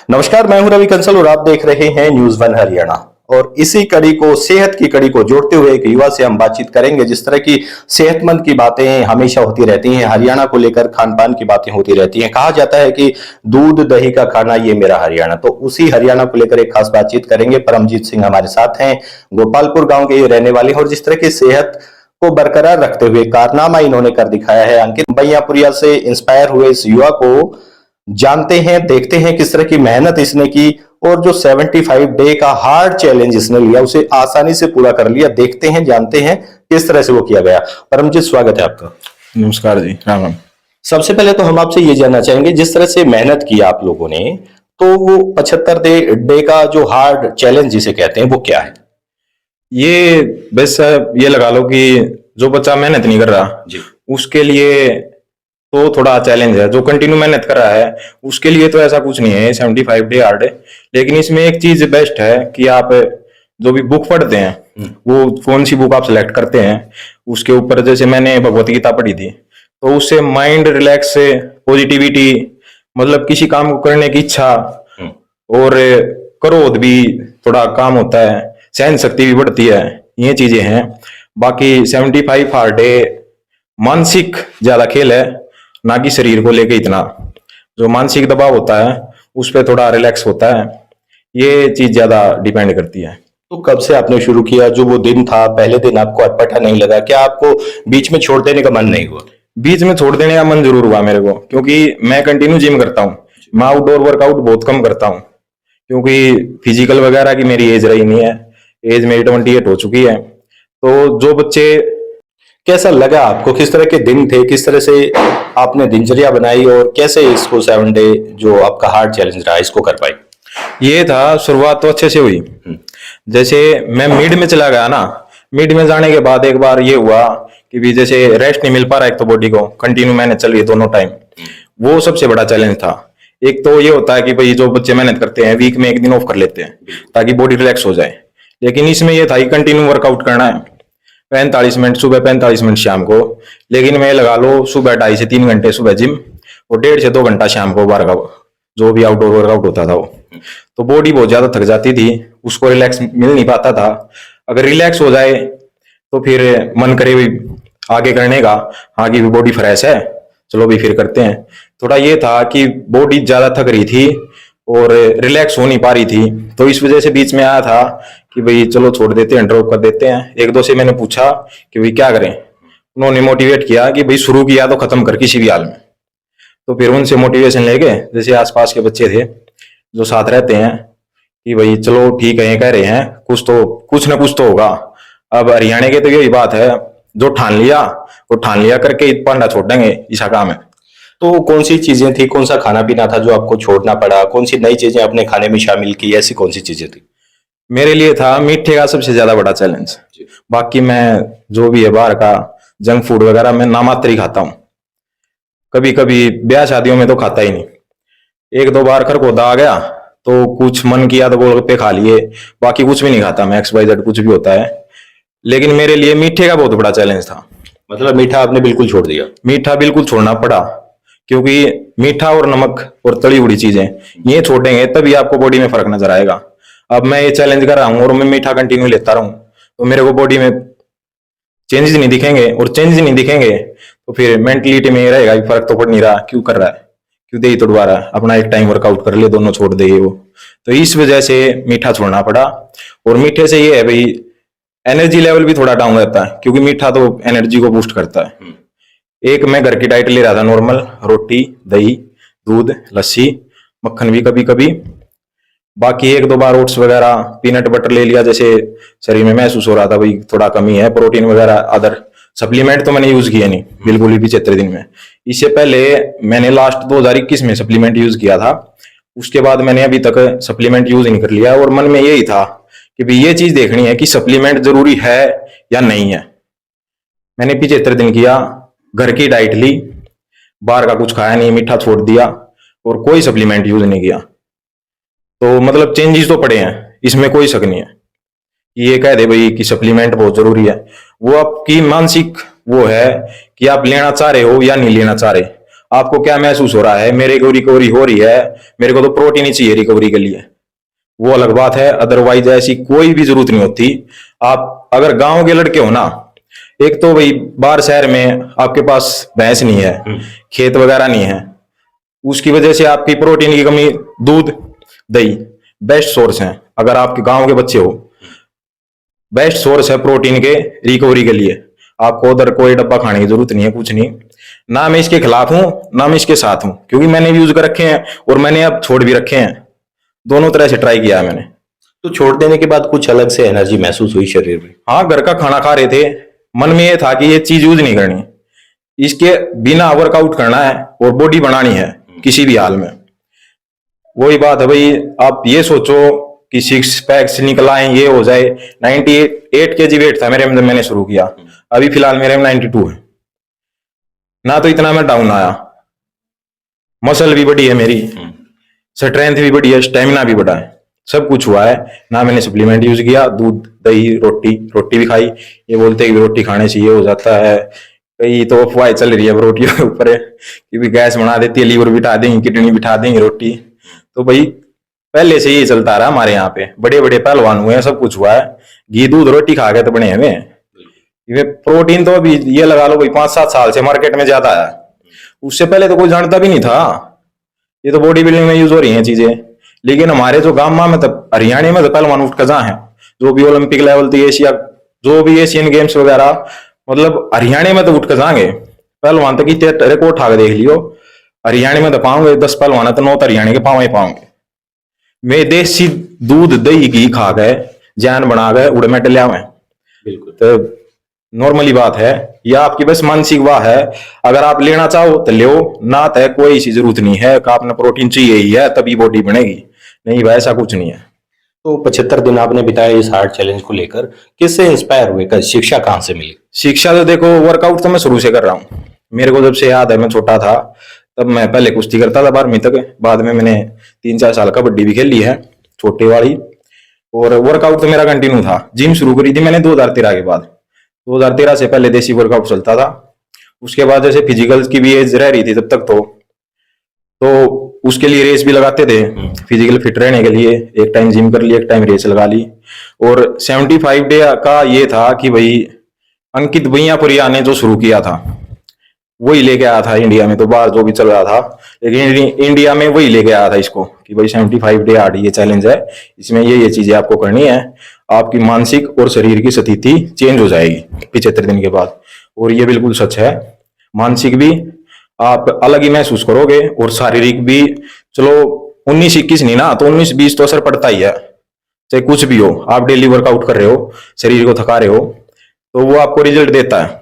नमस्कार, मैं हूं रवि कंसल और आप देख रहे हैं न्यूज वन हरियाणा। और इसी कड़ी को, सेहत की कड़ी को जोड़ते हुए एक युवा से हम बातचीत करेंगे। जिस तरह की सेहतमंद की बातें हमेशा होती रहती हैं, हरियाणा को लेकर खान पान की बातें होती रहती हैं। कहा जाता है कि दूध दही का खाना ये मेरा हरियाणा। तो उसी हरियाणा को लेकर एक खास बातचीत करेंगे। परमजीत सिंह हमारे साथ हैं, गोपालपुर गांव के ये रहने वाले हैं और जिस तरह की सेहत को बरकरार रखते हुए कारनामा इन्होंने कर दिखाया है। अंकित बैयापुरिया से इंस्पायर हुए इस युवा को जानते हैं, देखते हैं किस तरह की मेहनत इसने की और जो 75 डे का हार्ड चैलेंज इसने लिया उसे आसानी से पूरा कर लिया। देखते हैं, जानते हैं किस तरह से वो किया गया। परमजीत, स्वागत है आपका। नमस्कार जी, राम राम। सबसे पहले तो हम आपसे ये जानना चाहेंगे, जिस तरह से मेहनत की आप लोगों ने, तो वो 75 डे का जो हार्ड चैलेंज जिसे कहते हैं वो क्या है? ये बस ये लगा लो कि जो बच्चा मेहनत नहीं कर रहा जी। उसके लिए तो थोड़ा चैलेंज है। जो कंटिन्यू मेहनत कर रहा है उसके लिए तो ऐसा कुछ नहीं है 75 डे हार्ड है। लेकिन इसमें एक चीज बेस्ट है कि आप जो भी बुक पढ़ते हैं वो कौन सी बुक आप सिलेक्ट करते हैं उसके ऊपर, जैसे मैंने भगवत गीता पढ़ी थी तो उससे माइंड रिलैक्स, पॉजिटिविटी, मतलब किसी काम को करने की इच्छा और क्रोध भी थोड़ा काम होता है, सहन शक्ति भी बढ़ती है। ये चीजें हैं। बाकी 75 हार्ड डे मानसिक ज्यादा खेल है, ना कि शरीर को लेके। इतना जो मानसिक दबाव होता है उस पर थोड़ा रिलैक्स होता है, ये चीज ज्यादा डिपेंड करती है। तो कब से आपने शुरू किया? जो वो दिन था, पहले दिन आपको अटपटा नहीं लगा? क्या आपको बीच में छोड़ देने का मन नहीं हुआ? बीच में छोड़ देने का मन जरूर हुआ मेरे को, क्योंकि मैं कंटिन्यू जिम करता हूँ। मैं आउटडोर वर्कआउट बहुत कम करता हूँ क्योंकि फिजिकल वगैरह की मेरी एज रही नहीं है। एज मेरी 28 हो चुकी है। तो जो बच्चे, कैसा लगा आपको? किस तरह के दिन थे? किस तरह से आपने दिनचर्या बनाई और कैसे इसको 7 डे जो आपका हार्ड चैलेंज रहा इसको कर पाई? ये था, शुरुआत तो अच्छे से हुई। जैसे मैं मिड में चला गया ना, मिड में जाने के बाद एक बार ये हुआ कि भी जैसे रेस्ट नहीं मिल पा रहा, एक तो बॉडी को कंटिन्यू मेहनत चल रही है दोनों टाइम, वो सबसे बड़ा चैलेंज था। एक तो ये होता है कि भाई जो बच्चे मेहनत करते हैं वीक में एक दिन ऑफ कर लेते हैं ताकि बॉडी रिलैक्स हो जाए। लेकिन इसमें ये था कि कंटिन्यू वर्कआउट करना है, 45 मिनट सुबह, 45 मिनट शाम को। लेकिन मैं लगा लो सुबह 2.5 से 3 घंटे सुबह जिम और 1.5 से 2 घंटा शाम को बाहर का जो भी आउटडोर वर्कआउट होता था वो। तो बॉडी बहुत ज्यादा थक जाती थी, उसको रिलैक्स मिल नहीं पाता था। अगर रिलैक्स हो जाए तो फिर मन करे भी आगे करने का, आगे भी बॉडी फ्रेश है, चलो भी फिर करते हैं। थोड़ा ये था कि बॉडी ज्यादा थक रही थी और रिलैक्स हो नहीं पा रही थी, तो इस वजह से बीच में आया था कि भाई चलो छोड़ देते हैं, ड्रॉप कर देते हैं। एक दो से मैंने पूछा कि भाई क्या करें, उन्होंने मोटिवेट किया कि भाई शुरू किया तो खत्म कर किसी भी हाल में। तो फिर उनसे मोटिवेशन लेके, जैसे आसपास के बच्चे थे जो साथ रहते हैं, कि भाई चलो ठीक है, ये कह रहे हैं कुछ ना कुछ तो होगा। अब हरियाणा के तो यही बात है, जो ठान लिया वो ठान लिया करके पांडा छोड़ देंगे, ऐसा काम है। तो कौन सी चीजें थी, कौन सा खाना पीना था जो आपको छोड़ना पड़ा? कौन सी नई चीजें अपने खाने में शामिल की? ऐसी कौन सी चीजें थी? मेरे लिए था मीठे का सबसे ज्यादा बड़ा चैलेंज। बाकी मैं जो भी है बाहर का जंक फूड वगैरह मैं नामात्र ही खाता हूँ। कभी कभी ब्याह शादियों में तो खाता ही नहीं। एक दो बार खरगोदा आ गया तो कुछ मन किया तो गोलगप्पे खा लिए, बाकी कुछ भी नहीं खाता मैं। XYZ कुछ भी होता है। लेकिन मेरे लिए मीठे का बहुत बड़ा चैलेंज था। मतलब मीठा आपने बिल्कुल छोड़ दिया? मीठा बिल्कुल छोड़ना पड़ा, क्योंकि मीठा और नमक और तली हुई चीजें ये छोड़ेंगे तभी आपको बॉडी में फर्क नजर आएगा। अब मैं ये चैलेंज कर रहा हूँ और मैं मीठा कंटिन्यू लेता रहूं तो मेरे को बॉडी में चेंजेस नहीं दिखेंगे, और चेंजेस नहीं दिखेंगे तो फिर मेंटलिटी में ये रहेगा कि फर्क तो पड़ नहीं रहा, क्यों कर रहा है, क्यों दे ही तोड़वा रहा है, अपना एक टाइम वर्कआउट कर ले, दोनों छोड़ दे वो। तो इस वजह से मीठा छोड़ना पड़ा। और मीठे से ये है भाई एनर्जी लेवल भी थोड़ा डाउन रहता है, क्योंकि मीठा तो एनर्जी को बूस्ट करता है। एक मैं घर की डाइट ले रहा था नॉर्मल, रोटी, दही, दूध, लस्सी, मक्खन भी कभी कभी। बाकी एक दो बार ओट्स वगैरह, पीनट बटर ले लिया, जैसे शरीर में महसूस हो रहा था भाई थोड़ा कमी है। प्रोटीन वगैरह अदर सप्लीमेंट तो मैंने यूज किया नहीं बिल्कुल भी 75 दिन में। इससे पहले मैंने लास्ट 2021 में सप्लीमेंट यूज किया था, उसके बाद मैंने अभी तक सप्लीमेंट यूज नहीं कर लिया। और मन में यही था कि भाई ये चीज देखनी है कि सप्लीमेंट जरूरी है या नहीं है। मैंने 75 दिन किया, घर की डाइट ली, बाहर का कुछ खाया नहीं, मीठा छोड़ दिया और कोई सप्लीमेंट यूज नहीं किया। तो मतलब चेंजेस तो पड़े हैं, इसमें कोई शक नहीं है। ये कह दे भाई कि सप्लीमेंट बहुत जरूरी है, वो आपकी मानसिक वो है कि आप लेना चाह रहे हो या नहीं लेना चाह रहे। आपको क्या महसूस हो रहा है, मेरे को रिकवरी हो रही है, मेरे को तो प्रोटीन ही चाहिए रिकवरी के लिए, वो अलग बात है। अदरवाइज ऐसी कोई भी जरूरत नहीं होती। आप अगर गांव के लड़के हो ना, एक तो भाई बाहर शहर में आपके पास भैंस नहीं है, खेत वगैरह नहीं है, उसकी वजह से आपकी प्रोटीन की कमी, दूध दही बेस्ट सोर्स है। अगर आपके गांव के बच्चे हो, बेस्ट सोर्स है प्रोटीन के रिकवरी के लिए। आपको उधर कोई डब्बा खाने की जरूरत नहीं है, कुछ नहीं। ना मैं इसके खिलाफ हूं ना मैं इसके साथ हूं, क्योंकि मैंने भी यूज कर रखे हैं और मैंने अब छोड़ भी रखे हैं। दोनों तरह से ट्राई किया है मैंने। तो छोड़ देने के बाद कुछ अलग से एनर्जी महसूस हुई शरीर में? हाँ, घर का खाना खा रहे थे, मन में ये था कि ये चीज यूज नहीं करनी, इसके बिना वर्कआउट करना है और बॉडी बनानी है किसी भी हाल में। वही बात है भाई, आप ये सोचो कि 6 पैक्स निकल आए, ये हो जाए। 98 kg वेट था मेरे में जब मैंने शुरू किया, अभी फिलहाल मेरे में 92 है ना। तो इतना मैं डाउन आया, मसल भी बढ़ी है मेरी, स्ट्रेंथ भी बढ़ी है, स्टेमिना भी बढ़ा है, सब कुछ हुआ है ना। मैंने सप्लीमेंट यूज किया, दूध दही रोटी भी खाई। ये बोलते हैं कि रोटी खाने से ये हो जाता है, कई तो अफवाहें चल रही है रोटियों के ऊपर कि भी गैस बना देती है, लीवर बिठा देंगे, किडनी बिठा देंगे रोटी। तो भाई पहले से यही चलता रहा हमारे यहाँ पे, बड़े बड़े पहलवान हुए हैं, सब कुछ हुआ है, घी दूध रोटी खा के तो बने हमें। प्रोटीन तो अभी ये लगा लो भाई 5-7 साल से मार्केट में ज्यादा है, उससे पहले तो कोई जानता भी नहीं था। ये तो बॉडी बिल्डिंग में यूज हो रही हैं चीजें। लेकिन हमारे जो गांव में, मतलब हरियाणा में तो पहलवान उठ कजा है, जो भी ओलंपिक लेवल थी, एशिया जो भी एशियन गेम्स वगैरह, मतलब हरियाणा में तो उठ कजाएंगे पहलवान तक। रिकॉर्ड ठाक देख लियो, हरियाणा में तो पाओगे 10 पहलवान है तो 9 तो हरियाणा के पाँव ही पाओगे। वे देसी दूध दही घी खा गए, जान बना गए, उड़ में टलिया में। बिल्कुल। तो नॉर्मली बात है, या आपकी बस मानसिक वाह है। अगर आप लेना चाहो तो लो, ना तो कोई ऐसी जरूरत नहीं है कि आपने प्रोटीन चाहिए ही है तभी बॉडी बनेगी, नहीं भाई ऐसा कुछ नहीं है। तो 75 दिन आपने बिताए इस हार्ड चैलेंज को लेकर, किससे इंस्पायर हुए, शिक्षा कहाँ से मिली? शिक्षा तो देखो, वर्कआउट तो मैं शुरू से कर रहा हूँ। मेरे को जब से याद है, मैं छोटा था तब मैं पहले कुश्ती करता था 12वीं तक, बाद में मैंने 3-4 साल कबड्डी भी खेली है, छोटे वाली। और वर्कआउट तो मेरा कंटिन्यू था। जिम शुरू करी थी मैंने 2013 के बाद। 2013 से पहले देसी वर्कआउट चलता था। उसके बाद जैसे फिजिकल की भी एज रह रही थी तब तक, तो उसके लिए रेस भी लगाते थे। फिजिकल फिट रहने के लिए एक टाइम जिम कर ली, एक टाइम रेस लगा ली। और 75 डे का ये था कि भाई अंकित भैयापुरिया ने जो शुरू किया था वही लेके आया था इंडिया में। तो बाहर जो भी चल रहा था, लेकिन इंडिया में वही लेके आया था इसको कि भाई 75 डे हार्ड ये चैलेंज है, इसमें ये चीजें आपको करनी है, आपकी मानसिक और शरीर की स्थिति चेंज हो जाएगी 75 दिन के बाद। और ये बिल्कुल सच है, मानसिक भी आप अलग ही महसूस करोगे और शारीरिक भी। चलो 19-21 नहीं ना, तो 19-20 तो असर पड़ता ही है, चाहे कुछ भी हो। आप डेली वर्कआउट कर रहे हो, शरीर को थका रहे हो, तो वो आपको रिजल्ट देता है।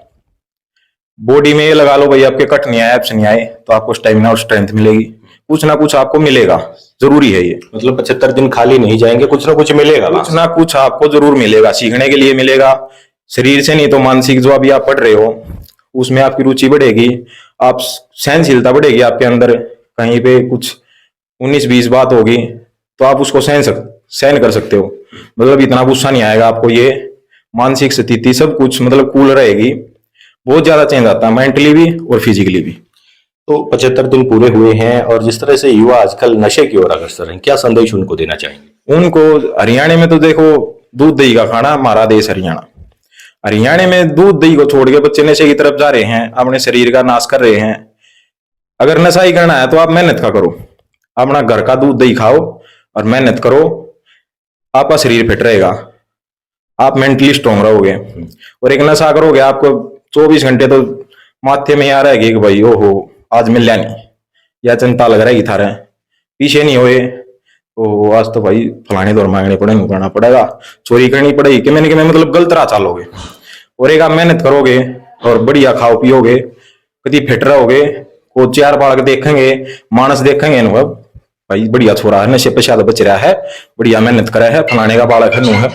बॉडी में ये लगा लो भाई, आपके कट नहीं आए, एब्स नहीं आए, तो आपको स्टेमिना और स्ट्रेंथ मिलेगी, कुछ ना कुछ आपको मिलेगा, जरूरी है ये। मतलब 75 दिन खाली नहीं जाएंगे, कुछ ना कुछ मिलेगा। कुछ ना कुछ आपको जरूर मिलेगा, सीखने के लिए मिलेगा, शरीर से नहीं तो मानसिक जो अभी आप पढ़ रहे हो उसमें आपकी रुचि बढ़ेगी, आप सहनशीलता बढ़ेगी आपके अंदर। कहीं पे कुछ 19-20 बात होगी तो आप उसको सहन कर सकते हो, मतलब इतना गुस्सा नहीं आएगा आपको। ये मानसिक स्थिति सब कुछ मतलब कूल रहेगी, बहुत ज्यादा चेंज आता है मेंटली भी और फिजिकली भी। तो 75 दिन पूरे हुए हैं और जिस तरह से युवा आजकल नशे की ओर अग्रसर हैं, क्या संदेश उनको देना चाहेंगे? उनको, हरियाणा में तो देखो दूध दही का खाना, हमारा देश हरियाणा, हरियाणा में दूध दही को छोड़ के बच्चे नशे की तरफ जा रहे हैं, अपने शरीर का नाश कर रहे हैं। अगर नशा ही करना है तो आप मेहनत का करो, अपना घर का दूध दही खाओ और मेहनत करो, आपका शरीर फिट रहेगा, आप मेंटली स्ट्रांग रहोगे। और एक नशा करोगे, आपको 24 घंटे तो माथे में आ रहेगी कि भाई ओहो आज मिल नहीं, या चिंता लग रहेगी थारे, पीछे नहीं होए तो आज तो भाई फलाने दौर मांगने पड़ेंगे, करना पड़ेगा, चोरी करनी पड़ेगी, कि मैंने मतलब गलत राह चालोगे। और एक आप मेहनत करोगे और बढ़िया खाओ पियोगे, कभी फिट रहोगे, को 4 बालक देखेंगे, मानस देखेंगे, अनुभव भाई बढ़िया छोरा है, नशे पे शायद बच रहा है, बढ़िया मेहनत करा है, फलाने का बालक है, नू है,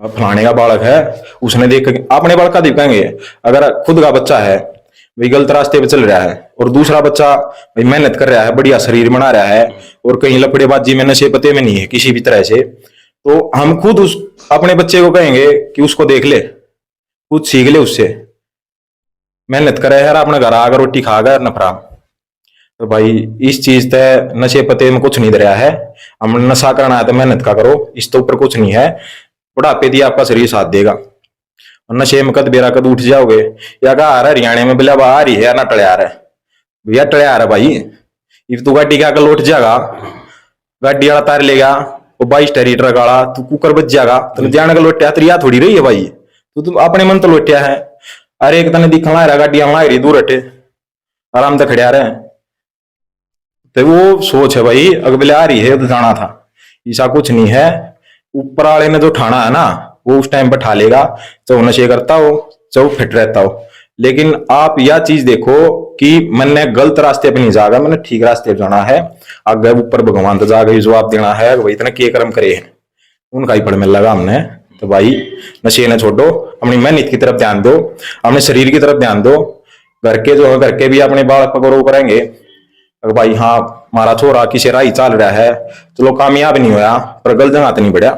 फलाने का बालक है, उसने देख अपने बालक का दिखाएंगे। अगर खुद का बच्चा है भाई गलत रास्ते पे चल रहा है और दूसरा बच्चा भाई मेहनत कर रहा है, बढ़िया शरीर बना रहा है और कहीं लपड़ेबाजी में नशे पते में नहीं है किसी भी तरह से, तो हम खुद उस अपने बच्चे को कहेंगे कि उसको देख ले, कुछ सीख ले उससे। मेहनत करे यार, अपने घर आकर रोटी खाकर नफरा। तो भाई इस चीज ते नशे पते में कुछ नहीं दरिया है। हम नशा करना है तो मेहनत का करो, इस तो ऊपर कुछ नहीं है। बुढ़ापे दिए आपका शरीर साथ देगा। और नशे में कद बेरा कद उठ जाओगे। या कहा आ रहा हरियाणा में बिला आ रही है ना टले आ रहा है भैया, टले आ रहा भाई। इफ तू गाड़ी का लौट जाएगा, गाड़ी वाला तार लेगा, वो 22 टेरिटर गाड़ा तू कुकर बच जाएगा, तेन जाने का लोटिया तरिया थोड़ी रही है भाई। तू अपने मन तो लोटिया है। अरे एक तने दिखला रहा गाड़ियां ला रही दूर हटे, आराम से खड़िया रहे। तो वो सोच है भाई, अगले आ रही है तो जाना था, ऐसा कुछ नहीं है। ऊपर वाले ने जो ठाना है ना, वो उस टाइम पर ठा लेगा, चाहे नशे करता हो चाहे फिट रहता हो। लेकिन आप यह चीज देखो कि मैंने गलत रास्ते पे नहीं जागा, मैंने ठीक रास्ते पे जाना है। आगे ऊपर भगवान तो जागे जवाब देना है, भाई इतने के कर्म करे हैं उनका ही पड़ में लगा हमने। तो भाई नशे न छोड़ो, अपनी मेहनत की तरफ ध्यान दो, अपने शरीर की तरफ ध्यान दो। घर के जो है, घर के भी अपने बालक पकड़ो करेंगे भाई, हाँ हमारा छोरा किसी राही चल रहा है, चलो कामयाब नहीं होया पर गलत जगह तो नहीं बढ़िया।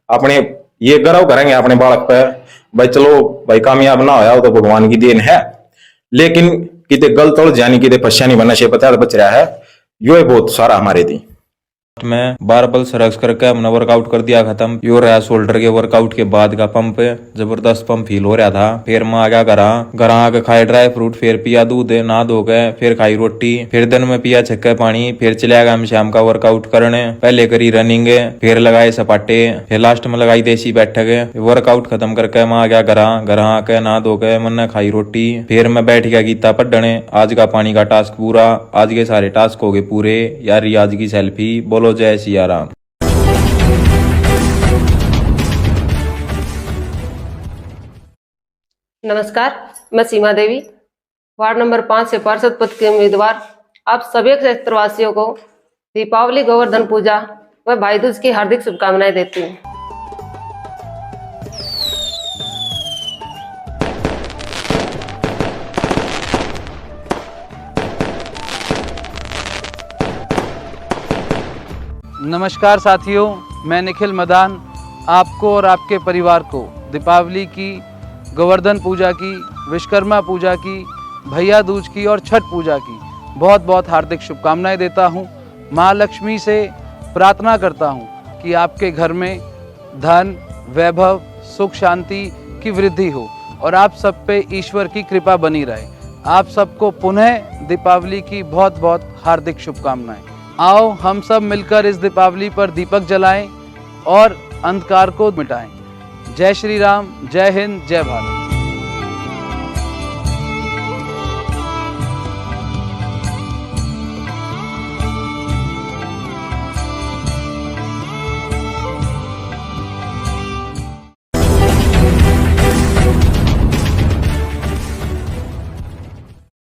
अपने ये गर्व करेंगे अपने बालक पे, भाई चलो भाई कामयाब ना होया वो तो भगवान की देन है। लेकिन किते गलत और जानी किते फंसिया नहीं बनना, शे पता बच रहा है, यो है बहुत सारा हमारे दी। में बारबल सरक्स करके हमने वर्कआउट कर दिया खत्म। यो रहा शोल्डर के वर्कआउट के बाद का पंप, जबरदस्त पंप फील हो रहा था। फिर मैं आ गया घर आके खाए ड्राई फ्रूट, फिर पिया दूध, नहा धो गए, फिर खाई रोटी, फिर दिन में पिया छक्के पानी, फिर चले गए हम शाम का वर्कआउट करने। पहले करी रनिंग, फिर लगाए सपाटे, फिर लास्ट में लगाई देसी बैठक। वर्कआउट खत्म करके मैं आ गया घर आके नहा धो गए, मैंने खाई रोटी, फिर मैं बैठ गया गीता पढ़ने। आज का पानी का टास्क पूरा, आज के सारे टास्क हो गए पूरे। यार आज की सेल्फी बोलो जय सिया राम। नमस्कार, मैं सीमा देवी, वार्ड नंबर 5 से पार्षद पद के उम्मीदवार। आप सभी क्षेत्रवासियों को दीपावली, गोवर्धन पूजा व भाई दूज की हार्दिक शुभकामनाएं देती हूँ। नमस्कार साथियों, मैं निखिल मदान आपको और आपके परिवार को दीपावली की, गोवर्धन पूजा की, विश्वकर्मा पूजा की, भैया दूज की और छठ पूजा की बहुत बहुत हार्दिक शुभकामनाएं देता हूं। माँ लक्ष्मी से प्रार्थना करता हूं कि आपके घर में धन, वैभव, सुख, शांति की वृद्धि हो और आप सब पे ईश्वर की कृपा बनी रहे। आप सबको पुनः दीपावली की बहुत बहुत हार्दिक शुभकामनाएं। आओ हम सब मिलकर इस दीपावली पर दीपक जलाएं और अंधकार को मिटाएं। जय श्री राम, जय हिंद, जय भारत।